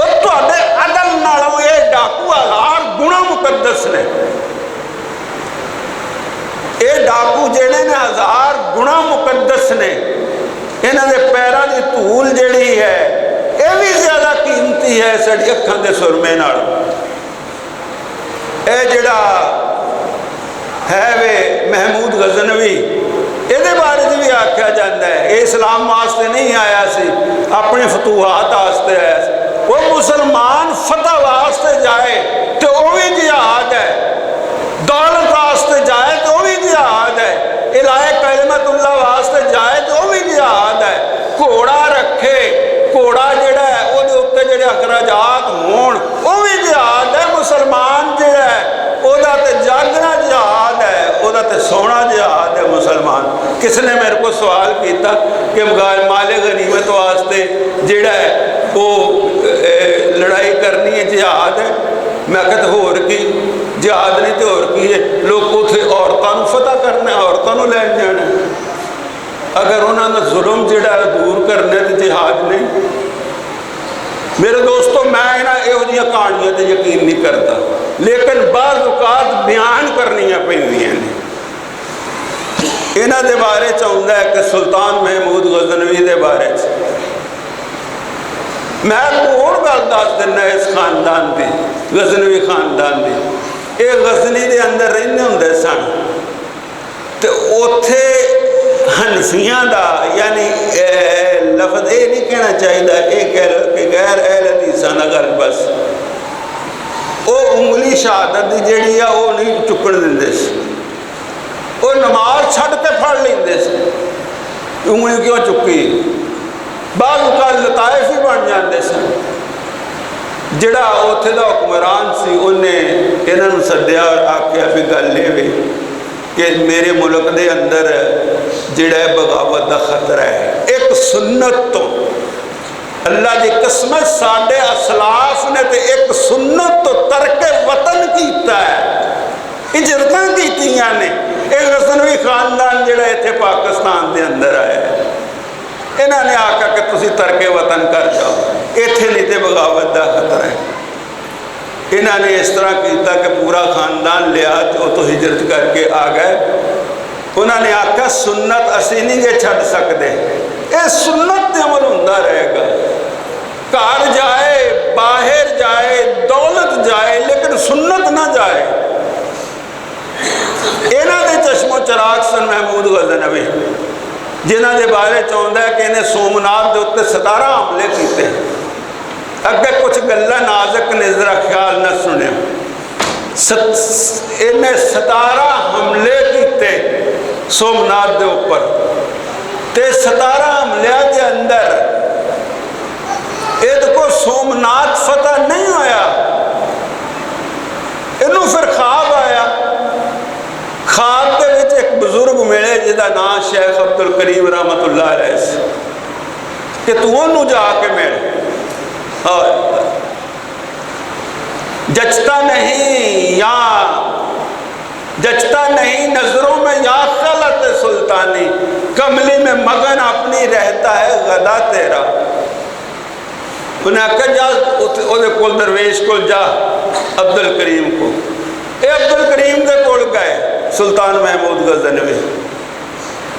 اور تواڈے عدل نالوں اے ڈاکو ہزار گنا مقدس نے، اے ڈاکو جڑے نے ہزار گنا مقدس نے، انہاں دے پیراں دی دھول جڑی ہے اے بھی زیادہ قیمتی ہے ساڈی اکھاں دے سرمے نال۔ اے جڑا ہے وے محمود غزنوی یہ بارے بھی آکھیا جاتا ہے یہ اسلام واسطے نہیں آیا سی، اپنے فتوحات واسطے آیا سی۔ وہ مسلمان فتح واسطے جائے تو وہ بھی جہاد ہے، دولت واسطے جائے تو وہ بھی جہاد ہے، کس نے میرے کو سوال کیتا کہ مال غنیمت واسطے جڑا ہے وہ لڑائی کرنی ہے جہاد ہے؟ میں کہتا ہور کی جہاد نہیں تو ہور کی ہے؟ لوگ اتنے عورتوں فتح کرنا، عورتوں لین جانا، اگر انہوں نے ظلم جڑا دور کرنا تو جہاد نہیں۔ میرے دوستو میں یہو جہاں کہانیاں تے یقین نہیں کرتا، لیکن بعض اوقات بیان کرنیاں پیندیاں نے۔ انہاں دے بارے چاہتا ہے کہ سلطان محمود غزنوی دے بارے میں اور گل دس دینا اس خاندان دی، غزنوی خاندان دی۔ یہ غزنی دے اندر رہنے ہوندے سن تے اوتھے حنفیاں دا یعنی لفظ یہ نہیں کہنا چاہیے، یہ کہہ لو کہ غیر اہل حدیثاں دا گل بس، وہ انگلی شہادت دی جیڑی ہے وہ نہیں چکن دیندے سی، وہ نماز چھڈ کے پڑھ لیندے سی، انگلی کیوں چکی؟ بعض اوقات لطائف ہی بن جاندے سن۔ جڑا اوتھے دا حکمران سی انہیں انہاں نوں سدیا اور آکھیا بھی گل یہ کہ میرے ملک دے اندر جڑا ہے بغاوت دا خطرہ ہے، ایک سنت تو اللہ دی قسمت ساڈے اسلاف نے تے ایک سنت تو ترک وطن کیتا ہے، اجرتاں کیتیاں نے۔ ایک غزنوی خاندان جڑا ایتھے پاکستان دے اندر آیا ہے، انہاں نے آکھا کہ تسی ترک وطن کر جاؤ، ایتھے نہیں تے بغاوت دا خطرہ ہے۔ انہوں نے اس طرح کیتا کہ پورا خاندان لیا تو ہجرت کر کے آ گئے۔ انہوں نے آکھا سنت اسی نہیں گے چھڈ سکتے، یہ سنت تے عمل ہوندا رہے گا، گھر جائے باہر جائے دولت جائے لیکن سنت نہ جائے۔ انہوں نے چشم و چراغ سن محمود غزنوی، جنہوں نے بارے چاہتا ہے کہ انہیں سومنات دے اتنے 17 حملے کیتے، اگر کچھ گلہ نازک نے ذرا خیال نہ سنے، انہیں 17 حملے کیتے سومنات دے اوپر، تے 17 حملے دے اندر ایک کو سومنات فتح نہیں ہویا۔ انہوں پھر خواب آیا، خواب دے وچ ایک بزرگ ملے جدا نام شیخ عبدالکریم رحمت اللہ علیہ سے کہ تو انہوں جا کے مل، جچتا نہیں نظروں میں یا خلط سلطانی، کملی میں مگن اپنی رہتا ہے غدا تیرا۔ انہیں کہا جا اوہ کول درویش کول جا عبدالکریم کو، اے عبدالکریم دے کول گئے سلطان محمود غزنوی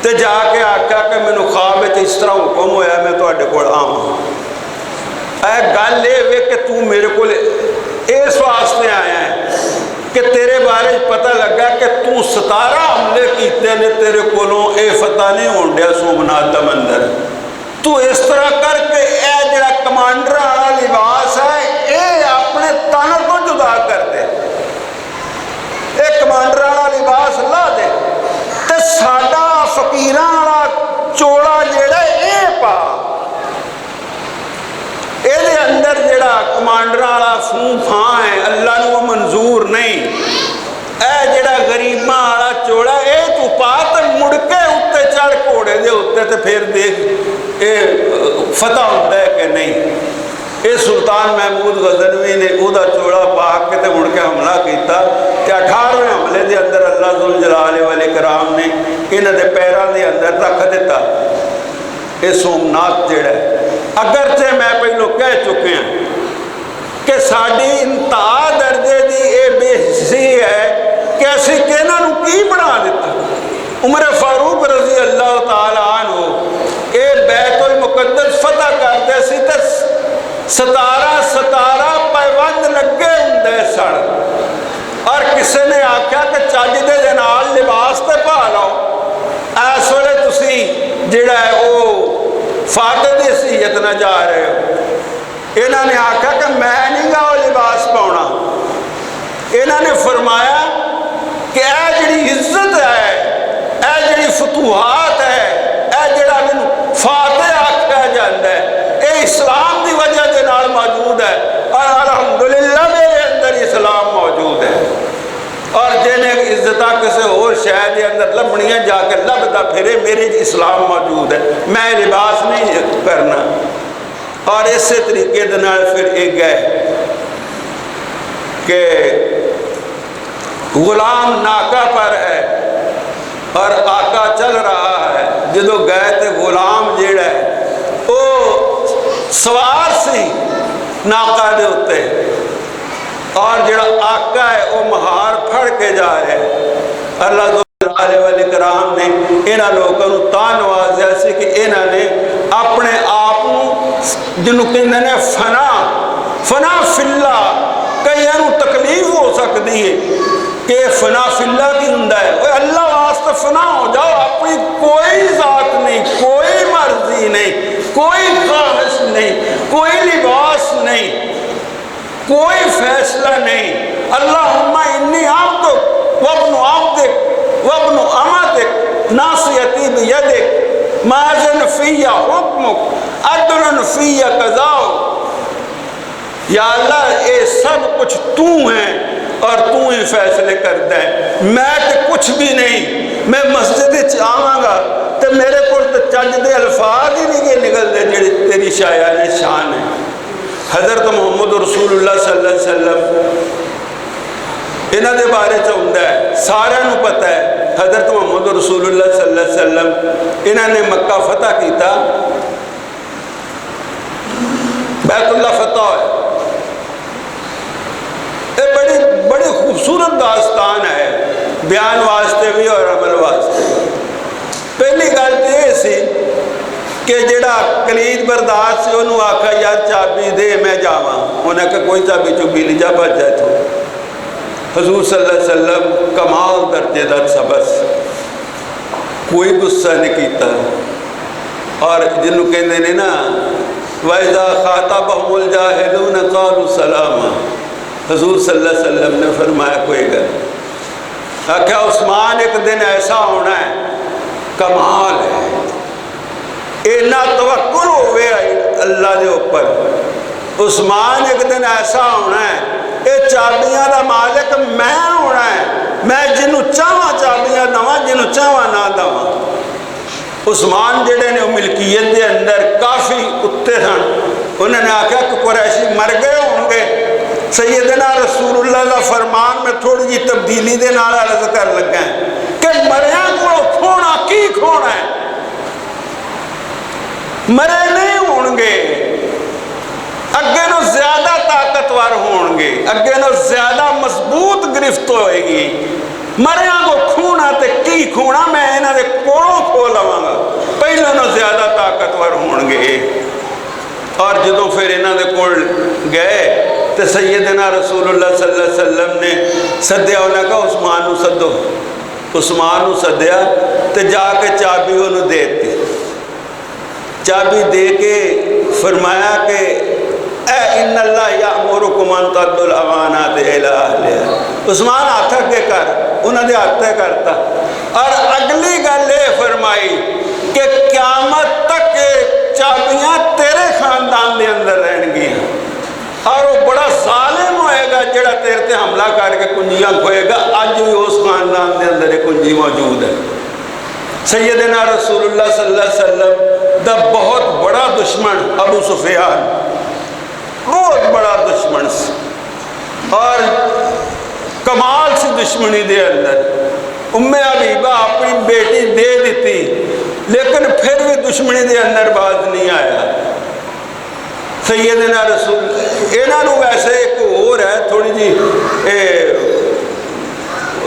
تے جا کے آکھا کہ میں نے خواب اس طرح حکم ہویا میں تو اڈے کول آؤں، اے گل یہ کہ تو میرے کو اس واسطے آیا ہے کہ تیرے بارے پتہ لگا کہ تو 17 حملے کیتے نے، تیرے کولوں اے فتح نہیں ہون ڈیا سومنات دا مندر، تو اس طرح کر کے اے جڑا کمانڈر والا لباس ہے اے اپنے تن کو جدا کر دے، اے کمانڈر والا لباس لا دے تے ساڈا فقیراں والا چوڑا جڑا اے پا، یہ اندر جڑا کمانڈر والا فوں پھاں ہے اللہ نے وہ منظور نہیں، اے جڑا غریباں والا چوڑا اے تو پا تے مڑ کے اتنے چڑھ گھوڑے دے اتنے تے پھر دیکھ اے فتح ہوتا ہے کہ نہیں۔ اے سلطان محمود غزنوی نے اوہدا چوڑا پا کے تے مڑ کے حملہ کیتا تے 18ویں حملے دے اندر اللہ ذوالجلال والاکرام نے انہاں دے پیراں دے اندر رکھ دیتا۔ اے سومنات جڑا ہے اگرچہ میں پہلو کہہ چکے ہیں کہ ساڑی انتہا درجے دی اے بے حسی ہے کہ اسی کہنا نو کی بنا دیتا۔ عمر فاروق رضی اللہ تعالیٰ عنہ اے بیت المقدس فتح کرتے سی تے 17 پیوند لگے ہوندے سن، اور کسی نے آکھیا کہ چاجدے دے نال لباس تے پا لو، اس ویلے تسی جڑا ہے وہ فاتح دی حیثیت نہ جا رہے ہو۔ انہوں نے آکھا کہ میں نہیں گا وہ لباس پاؤنا، انہوں نے فرمایا کہ اے جڑی عزت ہے، اے جڑی فتوحات ہے، اے جڑا میں فاتح آکھا جاندہ ہے، اے اسلام دی وجہ دے نال موجود ہے، اور الحمدللہ میرے اندر اسلام موجود ہے، اور جنہیں عزتہ کسے اور شہر دے اندر لبنیاں جا کے لبدا پھرے میرے اور اسی طریقے دے نال پھر ایک گئے کہ غلام ناکا پر ہے اور آقا چل رہا ہے. جدو گئے تو غلام جیڑا ہے وہ سوار سی ناکا دے اتے اور جڑا آقا ہے وہ مہار پھڑ کے جا رہے ہیں. اللہ علیہ والکرام نے انہاں لوگوں کو تاں نوازیا سی کہ انہاں نے اپنے آپ جنہوں کہندے نے فنا فی اللہ. کئی تکلیف ہو سکتی ہے کہ فنا فی اللہ کی ہوندا ہے. اوے اللہ واسطے فنا ہو جاؤ. اپنی کوئی ذات نہیں, کوئی مرضی نہیں, کوئی خواہش نہیں, کوئی لباس نہیں, کوئی فیصلہ نہیں. اللہم انی عبدک وابن عبدک وابن امتک ناصیتی بیدک ماضٍ فی حکمک عدل فی قضاؤک. یا اللہ اے سب کچھ تو ہیں اور تو ہی فیصلے کرتا ہے. میں تو کچھ بھی نہیں. میں مسجد آواں گا تو میرے کو تو چج دے الفاظ ہی نہیں نکلتے جڑی تیری شایان شان ہے. حضرت محمد رسول اللہ صلی اللہ علیہ وسلم انہاں دے بارے چاہتا ہے, سارے نو پتہ ہے. حضرت محمد رسول اللہ صلی اللہ علیہ وسلم انہاں نے مکہ فتح کیتا, بیت اللہ فتح ہے. یہ بڑی خوبصورت داستان ہے بیان واسطے بھی اور عمل واسطے. پہلی گل تو یہ سی کہ جڑا کلید بردار سے انہوں آکھا یار چابی دے میں جاواں. انہیں کہا کوئی چابی چوبی لی جا بچ جائے تو. حضور صلی اللہ علیہ وسلم کمال درجے دا صبر, کوئی غصہ نہیں کیتا. اور جنہوں کہندے نے نا وَإِذَا خَاطَبَهُمُ الْجَاهِلُونَ قَالُوا سَلَامًا. حضور صلی اللہ علیہ وسلم نے فرمایا کوئی گل. آخیا عثمان ایک دن ایسا ہونا ہے, کمال ہے, اینا توکل ہوئے اللہ دے اوپر. عثمان ایک دن ایسا ہونا ہے, اے چابیاں دا مالک میں ہونا ہے. میں جنہوں چاہواں چابیاں دواں, جنہوں چاہواں نہ دواں. عثمان جڑے نے ملکیت دے اندر کافی اتے سن. انہوں نے آخیا کہ قریشی مر گئے ہوں گے. سیدنا رسول اللہ کا فرمان میں تھوڑی جی تبدیلی دے نال عرض کر لگا ہے کہ مریا کو کھونا کی کھونا ہے. مرے نہیں ہون گے, اگے نو زیادہ طاقتور ہون گے, اگے نو زیادہ مضبوط گرفت ہوئے گی. مریا کو کھونا تے کی کھونا, میں انہاں دے کولوں کھو لواں گا, پہلے نو زیادہ طاقتور ہون گے. اور جدوں پھر انہاں دے کول گئے تو سیدنا رسول اللہ صلی اللہ علیہ وسلم نے سدیا. انہوں نے کہا عثمان نو سدو. عثمان نو سدیا تو جا کے چابی انہوں دے دی. چابی دے کے فرمایا کہ اے ان اللہ یامرکم ان تؤدوا الامانات الی اہلہا. عثمان ہاتھ اگے کر, انہوں نے ہاتھ کرتا. اور اگلی گل یہ فرمائی کہ قیامت تک چابیاں تیرے خاندان دے اندر رہن گی, اور وہ بڑا ظالم ہوئے گا جڑا تیرے تے حملہ کر کے کنجیاں کھوئے گا. آج بھی اس خاندان دے اندر ایک کنجی موجود ہے. سیدنا رسول اللہ صلی اللہ علیہ وسلم دا بہت بڑا دشمن ابو سفیان, بہت بڑا دشمن سی, اور کمال سی دشمنی دے اندر. ام حبیبہ اپنی بیٹی دے دیتی, لیکن پھر بھی دشمنی دے اندر باز نہیں آیا. سیدنا رسول انہاں نو ویسے ایک اور ہے تھوڑی جی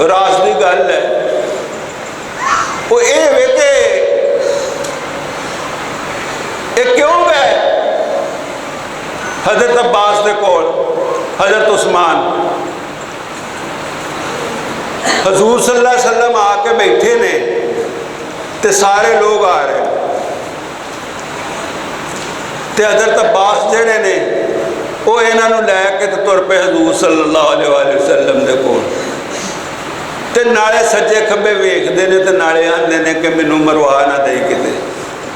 راز دی گل ہے. وہ یہ وے کہ کیوں گئے حضرت عباس دے کول, حضرت عثمان حضور صلی اللہ علیہ وسلم آ کے بیٹھے نے تے سارے لوگ آ رہے ہیں. تے حضرت عباس جڑے نے وہ انہاں نو لے کے تے تر پے حضور صلی اللہ علیہ وسلم دے کول. تے نالے سجے کھبے ویکھدے نے تے نالے آندے نے کہ مینوں مروا نہ دے کتے.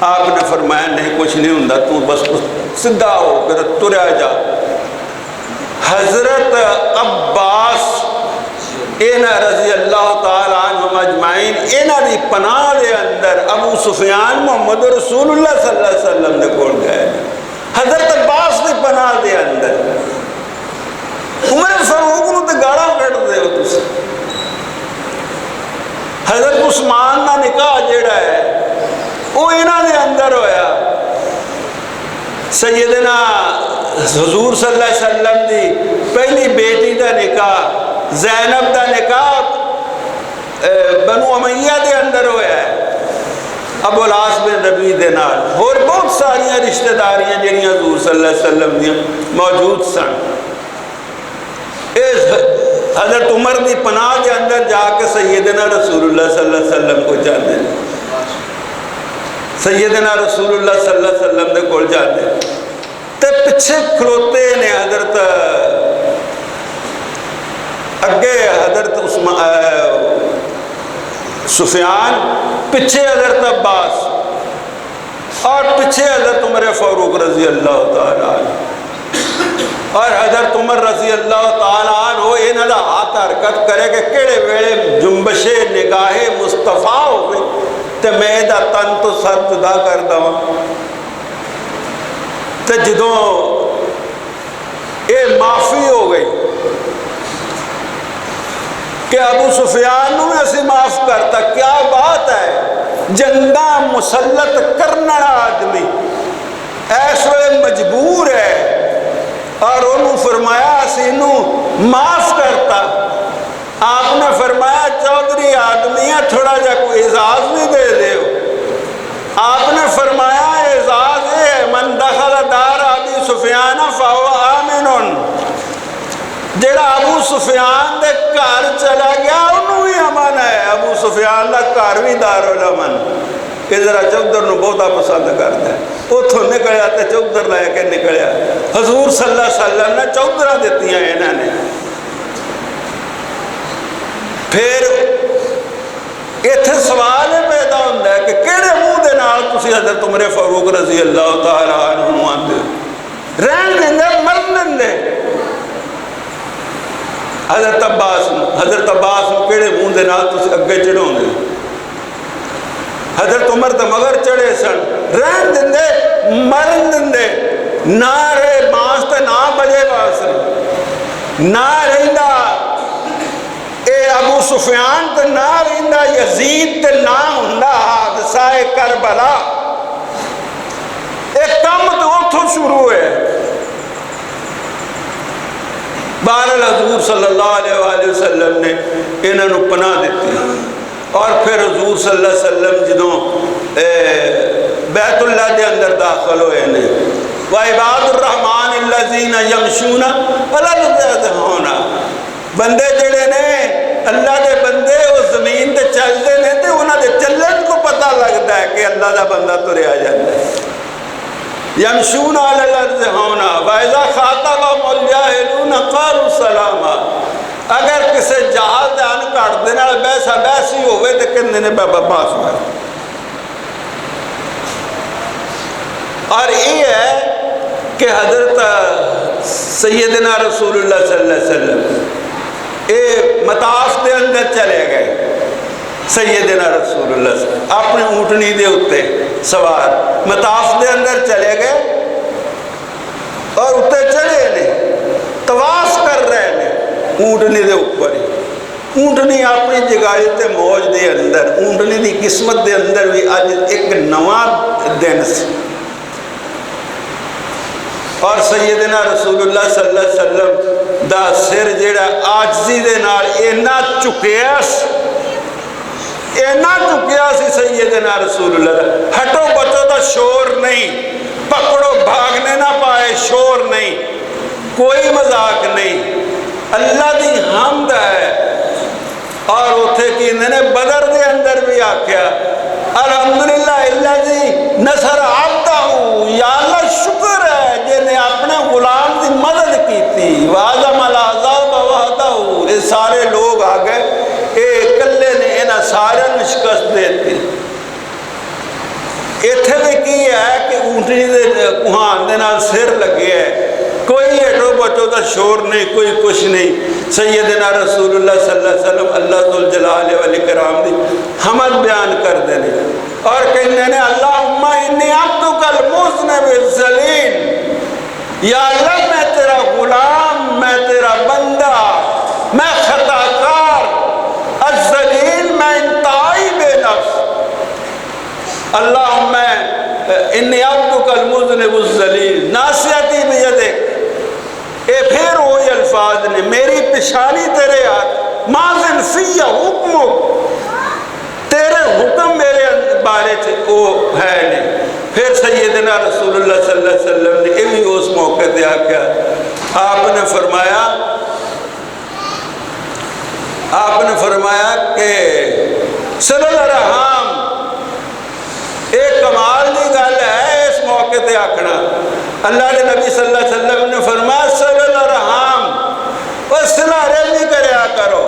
آپ نے فرمایا نہیں کچھ نہیں ہوندا, تو بس سدھا ہو کر تریا جا. حضرت عباس اینا رضی اللہ تعالیٰ عنہم اجمعین اینا دی پناہ دے اندر ابو سفیان محمد رسول اللہ صلی اللہ علیہ وسلم نے کول گئے. حضرت عباس کی پناہ دے اندر عمر فاروق نو تے گاڑاں کڈدے ہو تسی. حضرت عثمان کا نکاح جڑا ہے وہ انہاں دے اندر ہویا. سیدنا حضور صلی اللہ علیہ وسلم دی پہلی بیٹی دا نکاح زینب دا نکاح بنو امیہ دے اندر ہویا ہے ابو العاص بن ربیع دے نال. اور بہت ساریاں رشتہ داریاں جڑیاں حضور صلی اللہ علیہ وسلم دی موجود سن. حضرت عمر دی پناہ دے اندر جا کے سیدنا رسول اللہ صلی اللہ علیہ وسلم کو جانے ہیں. سیدنا رسول اللہ صلی اللہ علیہ وسلم دے کول جانے ہیں تے پچھے کھلوتے نے حضرت اگے حضرت سفیان, پیچھے حضرت عباس اور پیچھے حضرت عمر فاروق رضی اللہ تعالیٰ عنہ. اور حضرت عمر رضی اللہ تعالیٰ عنہ انہاں دا ہاتھ حرکت کرے کہ کیڑے ویلے جنبش نگاہ مصطفیٰ ہوئے تے میں دا تن تو سر جدا کر دوں. تے جدوں اے معافی ہو گئی کہ ابو سفیان نو اسی معاف کرتا, کیا بات ہے. جنگاں مسلط کرنا آدمی ایس ویلے مجبور ہے اور انہوں فرمایا اسی نو معاف کرتا. آپ نے فرمایا چودھری آدمی ہے تھوڑا جا کوئی اعزاز بھی دے دیو. آپ نے فرمایا اعزاز ہے من دخل دار ابی سفیان فہو آمن. جڑا ابو سفیان دے گھر چلا گیا انہوں بھی امن ہے. ابو سفیان دا گھر بھی دارالامن. کہ ذرا چودھر نو بہتا پسند کرتا ہے. اتوں نکلیا تے چودھر لے کے نکلیا. حضور صلی اللہ علیہ وسلم نے چودھراں دتیاں انہاں نے. پھر ایتھے سوال پیدا ہوتا ہے کہ کہڑے منہ دے نال تسی حضرت عمر فاروق رضی اللہ تعالیٰ عنہ آندے رہن دے مرن دے. حضرت عباس نو کہڑے منہ دے نال تسی اگے چڑھاؤندے. حضرت عمر تے مگر چڑھے سن. رہن دے مرن دے نہ رہے بانس تے نہ بجے بانسری نہ رہندا اے ابو سفیان تے نہ رہندا یزید تے نہ ہوندا حادثہ کربلا. ایک کم تو اتھوں شروع ہے. بہرحال حضور صلی اللہ علیہ وآلہ وسلم نے انہوں نے پناہ دیتی. اور پھر حضور صلی اللہ علیہ وسلم جدوں بیت اللہ دے اندر داخل ہوئے نے وَعِبَادُ الرَّحْمَانِ الَّذِينَ يَمْشُونَ عَلَى الْأَرْضِ هَوْنًا. بندے جڑے نے اللہ دے بندے وہ زمین تے چلتے نے تے انہاں دے چلن کو پتہ لگتا ہے کہ اللہ دا بندہ تریا جاتا ہے. يَمْشُونَ عَلَى الْأَرْضِ هَوْنًا وَإِذَا خَاطَبَهُمُ الْجَاهِلُونَ قَالُوا سَلَامًا. اگر کسی جہاز دے ان کٹ دے نال بحثی ہوئے تے کہندے نے بابا باس ہوئے. اور یہ ہے کہ حضرت سیدنا رسول اللہ صلی اللہ علیہ وسلم اے مطاف دے اندر چلے گئے. سیدنا رسول اللہ صلی اللہ علیہ وسلم اپنے اونٹنی دے اتے سوار مطاف دے اندر چلے گئے اور اتے چڑھے نے طواف کر رہے نے اونٹنی دے اوپر. اونٹنی اپنی جگائی تے موج دے اندر اونٹنی دی قسمت دے اندر بھی آج ایک نواں دن سی. اور سیدنا رسول اللہ صلی اللہ علیہ وسلم دا سر جڑا آجزی دے نال اینا چکیا سی سیدنا رسول اللہ دا. ہٹو بچو دا شور نہیں, پکڑو بھاگنے نہ پائے شور نہیں, کوئی مذاق نہیں. اللہ دی حمد ہے. اور اتھے کی نے بدر دے اندر بھی آکھیا الحمدللہ الذی نصر عبدہ. یا اللہ شکر ہے جنہیں اپنے غلام دی مدد کی تھی. وعظم العذاب وحدہ. یہ سارے لوگ آگئے اے کلے نے انہاں سارے شکست دیتی. اتھے بھی کی ہے کہ اونٹنی دے کوہان دے نال سر لگے ہے, کوئی ایڈو بچو دا شور نہیں, کوئی کچھ نہیں. سیدنا رسول اللہ صلی اللہ علیہ وسلم اللہ ذوالجلال والاکرام دی حمد بیان کر دینے. اور کہنے نے اللہم انی عبدک المذنب الذلیل، یا اللہ میں تیرا غلام، میں تیرا بندہ، میں خطا کار، الذلیل میں انتہائی بے نفس، اللہم انی عبدک المذنب الذلیل ناصیتی بیدک، اے پھر وہی الفاظ نے، میری پیشانی تیرے ہاتھ، ماضٍ فی حکمک، تیرے حکم میرے بارے سے وہ ہے نہیں۔ پھر سیدنا رسول اللہ صلی اللہ علیہ وسلم نے یہ بھی اس موقع دیا کیا، آپ نے فرمایا کہ صلی اللہ الرحام ایک کمال کی گل ہے اس موقع تے آکھنا۔ اللہ کے نبی صلی اللہ علیہ وسلم نے فرمایا صلی اللہ الرحام وہ صلہ رحمی کریا کرو،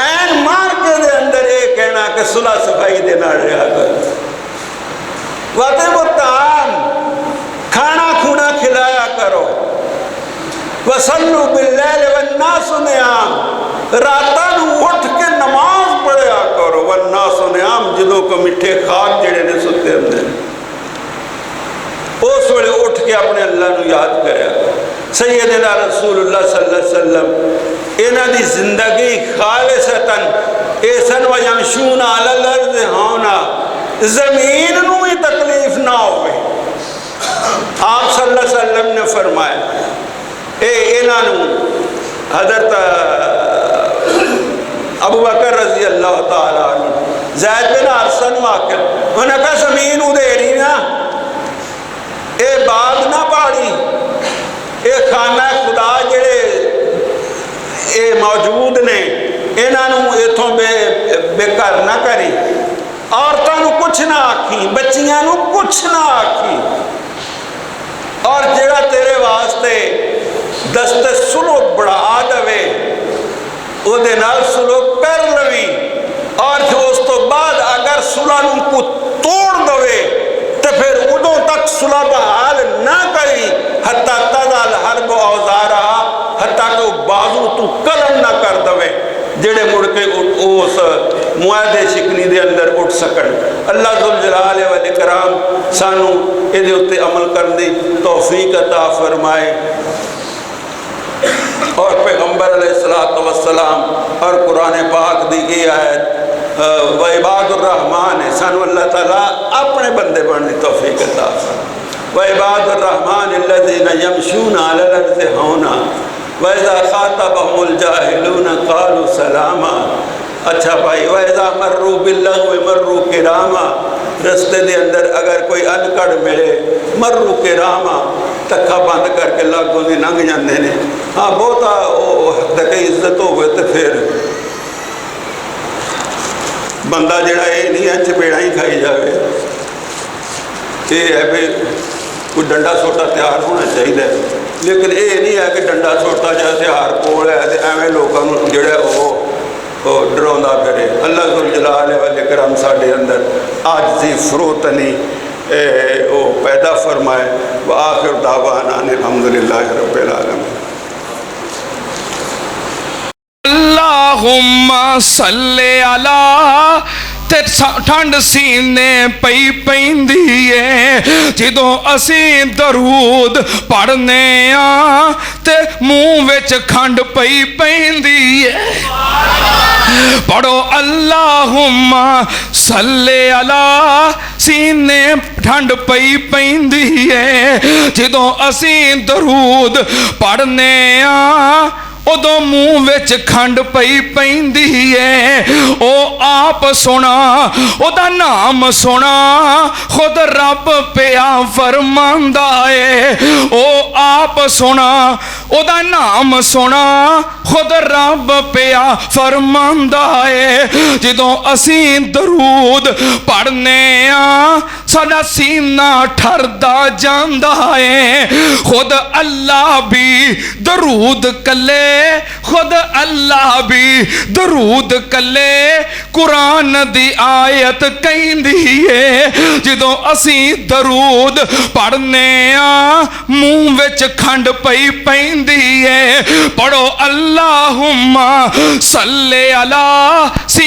این مار کے دے اندر یہ کہنا کہ صلح صفائی دے نہ رہا کرو، وَطِبُ الطَّعَامِ کھانا کھونا کھلایا کرو، وَصَلُّوا بِاللَّيْلِ وَالنَّاسُ نِيَامٌ راتاں اٹھ کے نماز پڑھیا کرو، وَالنَّاسُ نِيَامٌ جدوں کو مٹھے خاک جڑے نے ستے ہوندے اس ویلے اٹھ کے اپنے اللہ نو یاد کریا کرو۔ سیدنا رسول اللہ صلی اللہ علیہ وسلم انہاں دی زندگی خالصتاً ایسن وَيَمْشُونَ عَلَى الْأَرْضِ هَوْنًا، زمین نو ہی تکلیف نہ ہوئے۔ آپ صلی اللہ علیہ وسلم نے فرمایا انہاں نو حضرت ابو بکر رضی اللہ تعالیٰ عنہ زید بن حارثہ نو آکے انہاں کہا زمین ادھیڑی نا، اے باغ نہ پاڑی، اے خانہ خدا جڑے اے موجود نے انہاں نو ایتھوں بے کر نہ کری، عورتاں نو کچھ نہ آکھی، بچیاں نو کچھ نہ آکھی، اور جڑا تیرے واسطے دست سلوک بڑھا دوے او دے نال سلوک کر لوی، اور جو اس تو بعد اگر صلح نو کو توڑ دوے تو پھر ادوں تک صلح بحال نہ کری حتیٰ تضع الحرب اوزارا، حتیٰ کہ وہ بازو تو قلم نہ کر دوے جڑے مڑ کے اس معاہدے شکنی دے اندر اٹھ سکن۔ اللہ ذوالجلال والاکرام سانو یہ اتے عمل کرنے توفیق عطا فرمائے، اور پیغمبر علیہ السلام اور قرآن پاک دی کی آیت وعباد الرحمن ہے، سانو اللہ تعالیٰ اپنے بندے بننے توفیق عطا فرمائے۔ وعباد الرحمن الذین یمشون علی الارض ہونا وَإِذَا خَاطَبَهُمُ الْجَاهِلُونَ قَالُوا سَلَامًا۔ اچھا بھائی وَإِذَا مَرُّوا بِاللَّغْوِ مَرُّوا كِرَامًا، رستے دے اندر اگر کوئی انکڑ ملے مرو کراما تکھا بند کر کے لاگوں دی ننگ جاندے نے، ہاں بہتا حق تک عزت ہو گئے تو پھر بندہ جڑا یہ نہیں ہے چپیڑا ہی کھائی جاوے، یہ ہے بھی کوئی ڈنڈا سوٹا تیار ہونا چاہیے، لیکن یہ نہیں ہے کہ ڈنڈا سوٹا جا ہتھیار کول ہے تو ایویں لوگوں جڑا وہ ڈراؤندا پھرے۔ اللہ ذوالجلال والاکرام ساڈے اندر عاجزی فروتنی وہ پیدا فرمائے۔ وآخر دعوانا ان الحمدللہ رب العالمین۔ اللہم صلی علی تے ٹھنڈ سینے پئی پیندی ہے جدوں اسی درود پڑھنے آں تے منہ وچ کھنڈ پئی پیندی ہے۔ پڑھو اللہم صلی علی، سینے ٹھنڈ پئی پیندی ہے جدوں اسی درود پڑھنے آں ادو منہ وچ کھنڈ پئی پیندی ہے۔ او آپ سونا او دا نام سونا خود رب پیا فرماندا ہے۔ او آپ سونا او دا نام سونا خود رب پیا فرماندا ہے۔ جدوں اسی درود پڑھنے آں ساڈا سینہ ٹھردا جاندا ہے۔ خود اللہ بھی درود کلے، خود اللہ بھی درود کلے، قرآن دی آیت کہندی ہے جدوں اسی درود پڑھنے آں منہ وچ کھنڈ پئی پیندی ہے۔ پڑھو اللہم صلی علی،